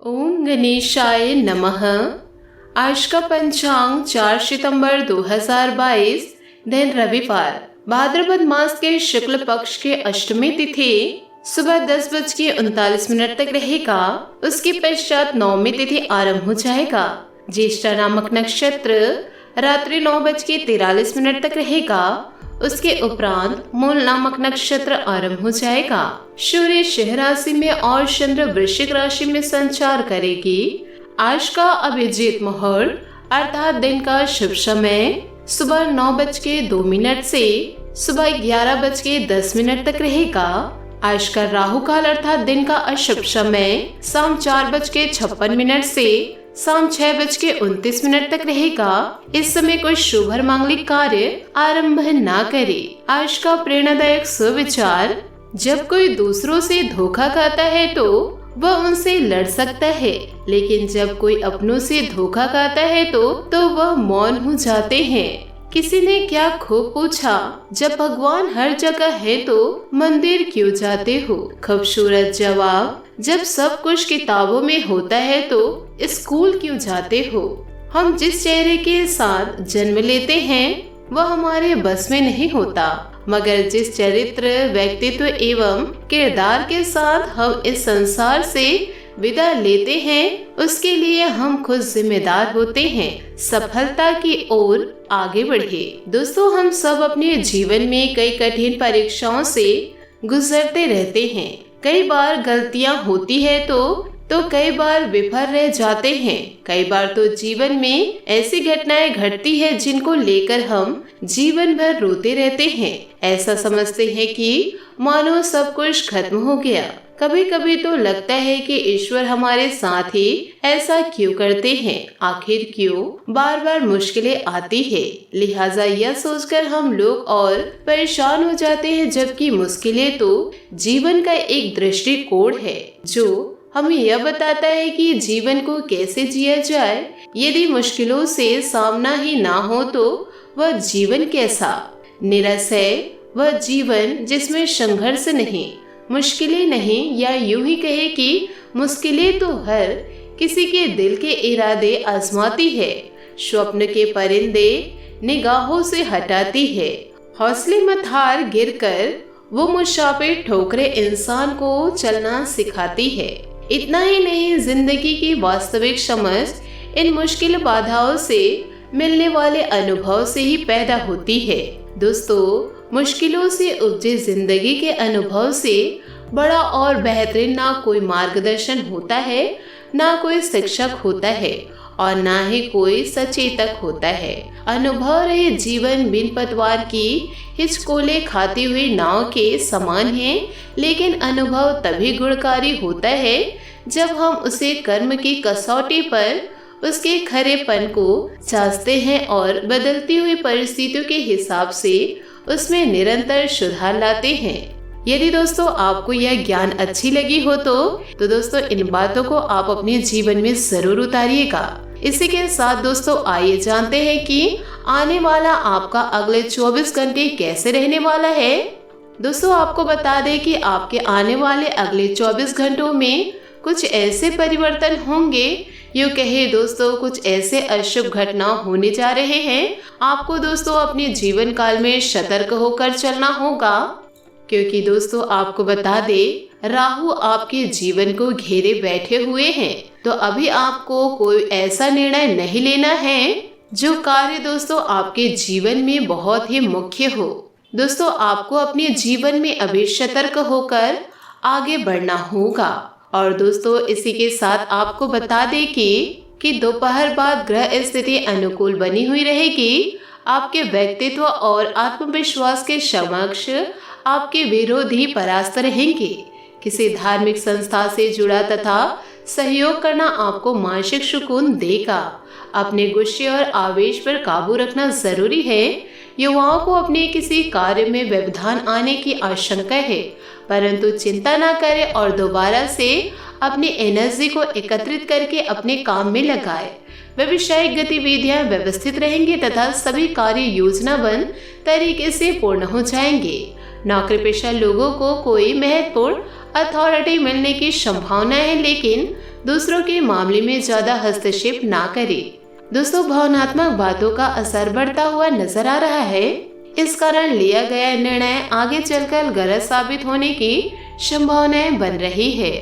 ओम गणेशाय नमः। आज का पंचांग 4 सितंबर 2022 दिन रविवार, भाद्रपद मास के शुक्ल पक्ष के अष्टमी तिथि सुबह 10:39 तक रहेगा। उसके पश्चात नवमी तिथि आरंभ हो जाएगा। ज्येष्ठा नामक नक्षत्र रात्रि 9:43 तक रहेगा। उसके उपरांत मूल नामक नक्षत्र आरंभ हो जाएगा। सूर्य सिंह राशि में और चंद्र वृश्चिक राशि में संचार करेगी। आज का अभिजीत मुहूर्त अर्थात दिन का शुभ समय सुबह 9:02 से सुबह 11:10 तक रहेगा। आज का राहु काल अर्थात दिन का अशुभ समय शाम 4:56 से शाम 6:29 तक रहेगा। इस समय कोई शुभ और मांगलिक कार्य आरंभ ना करे। आज का प्रेरणादायक सुविचार, जब कोई दूसरों से धोखा खाता है तो वह उनसे लड़ सकता है, लेकिन जब कोई अपनों से धोखा खाता है तो वह मौन हो जाते हैं। किसी ने क्या खूब पूछा, जब भगवान हर जगह है तो मंदिर क्यों जाते हो? खूबसूरत जवाब, जब सब कुछ किताबों में होता है तो स्कूल क्यों जाते हो? हम जिस चेहरे के साथ जन्म लेते हैं वह हमारे बस में नहीं होता, मगर जिस चरित्र, व्यक्तित्व एवं किरदार के साथ हम इस संसार से विदा लेते हैं उसके लिए हम खुद जिम्मेदार होते हैं। सफलता की ओर आगे बढ़े। दोस्तों, हम सब अपने जीवन में कई कठिन परीक्षाओं से गुजरते रहते हैं। कई बार गलतियां होती है तो कई बार विफल रह जाते हैं। कई बार तो जीवन में ऐसी घटनाएं घटती है जिनको लेकर हम जीवन भर रोते रहते हैं। ऐसा समझते हैं कि मानो सब कुछ खत्म हो गया। कभी कभी तो लगता है कि ईश्वर हमारे साथ ही ऐसा क्यों करते हैं? आखिर क्यों बार बार मुश्किलें आती है? लिहाजा यह सोचकर हम लोग और परेशान हो जाते हैं, जबकि मुश्किलें तो जीवन का एक दृष्टिकोण है जो हमें यह बताता है कि जीवन को कैसे जिया जाए। यदि मुश्किलों से सामना ही ना हो तो वह जीवन कैसा? निरस है वह जीवन जिसमें संघर्ष नहीं, मुश्किलें नहीं, या यूं ही कहे कि मुश्किलें तो हर किसी के दिल के इरादे आजमाती है। स्वप्न के परिंदे निगाहों से हटाती है। हौसले मत हार, गिरकर वो मुसाफिर ठोकरे इंसान को चलना सिखाती है। इतना ही नहीं, जिंदगी की वास्तविक समझ इन मुश्किल बाधाओं से मिलने वाले अनुभव से ही पैदा होती है। दोस्तों, मुश्किलों से उपजे जिंदगी के अनुभव से बड़ा और बेहतरीन ना कोई मार्गदर्शन होता है, ना कोई शिक्षक होता है, और ना ही कोई सचेतक होता है। अनुभव रहे जीवन बिन पतवार की हिचकोले खाती हुई नाव के समान है, लेकिन अनुभव तभी गुणकारी होता है जब हम उसे कर्म की कसौटी पर उसके खरेपन को जांचते हैं और बदलती हुई परिस्थितियों के हिसाब से उसमें निरंतर सुधार लाते हैं। यदि दोस्तों आपको यह ज्ञान अच्छी लगी हो तो दोस्तों इन बातों को आप अपने जीवन में जरूर उतारिएगा। इसी के साथ दोस्तों आइए जानते हैं कि आने वाला आपका अगले 24 घंटे कैसे रहने वाला है। दोस्तों, आपको बता दें कि आपके आने वाले अगले 24 घंटों में कुछ ऐसे परिवर्तन होंगे, यूँ कहे दोस्तों कुछ ऐसे अशुभ घटना होने जा रहे हैं। आपको दोस्तों अपने जीवन काल में सतर्क होकर चलना होगा, क्योंकि दोस्तों आपको बता दे राहु आपके जीवन को घेरे बैठे हुए हैं। तो अभी आपको कोई ऐसा निर्णय नहीं लेना है जो कार्य दोस्तों आपके जीवन में बहुत ही मुख्य हो। दोस्तों, आपको अपने जीवन में अभी सतर्क होकर आगे बढ़ना होगा। और दोस्तों इसी के साथ आपको बता दें कि दोपहर बाद ग्रह स्थिति अनुकूल बनी हुई रहेगी। आपके व्यक्तित्व और आत्मविश्वास के समक्ष आपके विरोधी परास्त रहेंगे। किसी धार्मिक संस्था से जुड़ा तथा सहयोग करना आपको मानसिक सुकून देगा। अपने गुस्से और आवेश पर काबू रखना जरूरी है। युवाओं को अपने किसी कार्य में व्यवधान आने की आशंका है, परंतु चिंता न करें और दोबारा से अपनी एनर्जी को एकत्रित करके अपने काम में लगाएं। व्यवसायिक गतिविधियां व्यवस्थित रहेंगी तथा सभी कार्य योजनाबद्ध तरीके से पूर्ण हो जाएंगे। नौकरी पेशा लोगों को कोई महत्वपूर्ण अथॉरिटी मिलने की संभावना है, लेकिन दूसरों के मामले में ज्यादा हस्तक्षेप ना करें। दोस्तों, भावनात्मक बातों का असर बढ़ता हुआ नजर आ रहा है। इस कारण लिया गया निर्णय आगे चलकर गलत साबित होने की संभावनाएं बन रही है।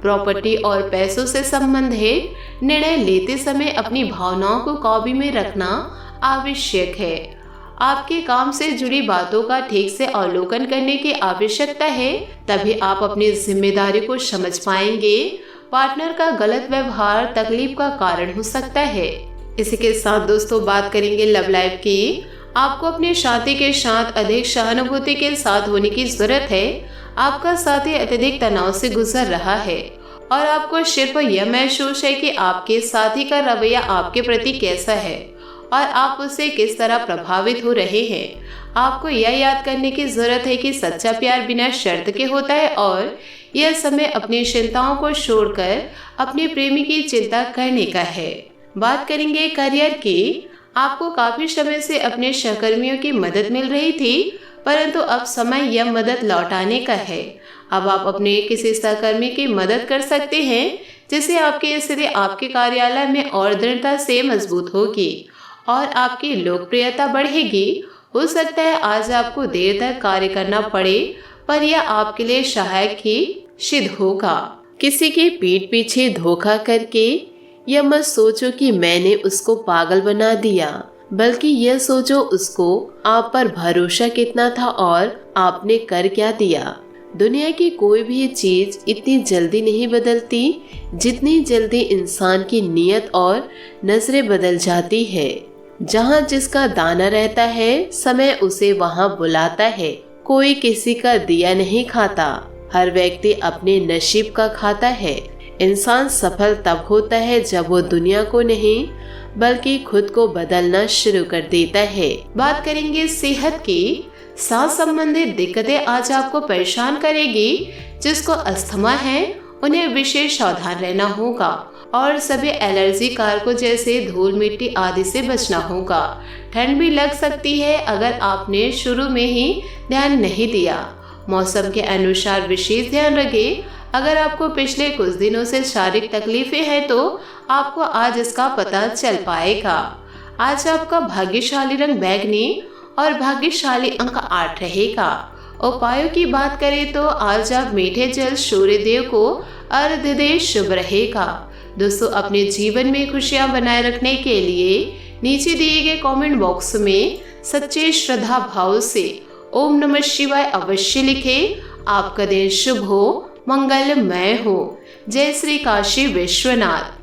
प्रॉपर्टी और पैसों से संबंधित निर्णय लेते समय अपनी भावनाओं को काबू में रखना आवश्यक है। आपके काम से जुड़ी बातों का ठीक से अवलोकन करने की आवश्यकता है, तभी आप अपनी जिम्मेदारी को समझ पाएंगे। पार्टनर का गलत व्यवहार तकलीफ का कारण हो सकता है। इसी के साथ दोस्तों बात करेंगे लव लाइफ की। आपको अपने साथी के साथ अधिक सहानुभूति के साथ होने की जरूरत है। आपका साथी अत्यधिक तनाव से गुजर रहा है और आपको सिर्फ यह महसूस है कि आपके साथी का रवैया आपके प्रति कैसा है और आप उससे किस तरह प्रभावित हो रहे हैं। आपको यह याद करने की जरूरत है कि सच्चा प्यार बिना शर्त के होता है और यह समय अपनी चिंताओं को छोड़कर अपने प्रेमी की चिंता करने का है। बात करेंगे करियर की। आपको काफी समय से अपने सहकर्मियों की मदद मिल रही थी, परंतु अब समय यह मदद लौटाने का है। अब आप अपने किसी सहकर्मी की मदद कर सकते हैं, जिससे आपकी स्थिति आपके कार्यालय में और दृढ़ता से मजबूत होगी और आपकी लोकप्रियता बढ़ेगी। हो सकता है आज आपको देर तक कार्य करना पड़े, पर यह आपके लिए सहायक ही सिद्ध होगा। किसी के पीठ पीछे धोखा करके यह मत सोचो कि मैंने उसको पागल बना दिया, बल्कि यह सोचो उसको आप पर भरोसा कितना था और आपने कर क्या दिया। दुनिया की कोई भी चीज इतनी जल्दी नहीं बदलती जितनी जल्दी इंसान की नीयत और नजरें बदल जाती है। जहाँ जिसका दाना रहता है, समय उसे वहाँ बुलाता है। कोई किसी का दिया नहीं खाता, हर व्यक्ति अपने नसीब का खाता है। इंसान सफल तब होता है जब वो दुनिया को नहीं बल्कि खुद को बदलना शुरू कर देता है। बात करेंगे सेहत की। सांस संबंधित दिक्कतें आज आपको परेशान करेगी। जिसको अस्थमा है उन्हें विशेष सावधान रहना होगा और सभी एलर्जी कारकों जैसे धूल मिट्टी आदि से बचना होगा। ठंड भी लग सकती है अगर आपने शुरू में ही ध्यान नहीं दिया। मौसम के अनुसार विशेष ध्यान रखें। अगर आपको पिछले कुछ दिनों से शारीरिक तकलीफें हैं तो आपको आज इसका पता चल पाएगा। आज आपका भाग्यशाली रंग बैंगनी और भाग्यशाली अंक 8 रहेगा। उपायों की बात करें तो आज आप मीठे जल सूर्य देव को अर्घ्य दें, शुभ रहेगा। दोस्तों, अपने जीवन में खुशियां बनाए रखने के लिए नीचे दिए गए कमेंट बॉक्स में सच्चे श्रद्धा भाव से ओम नमः शिवाय अवश्य लिखें। आपका दिन शुभ हो, मंगलमय हो। जय श्री काशी विश्वनाथ।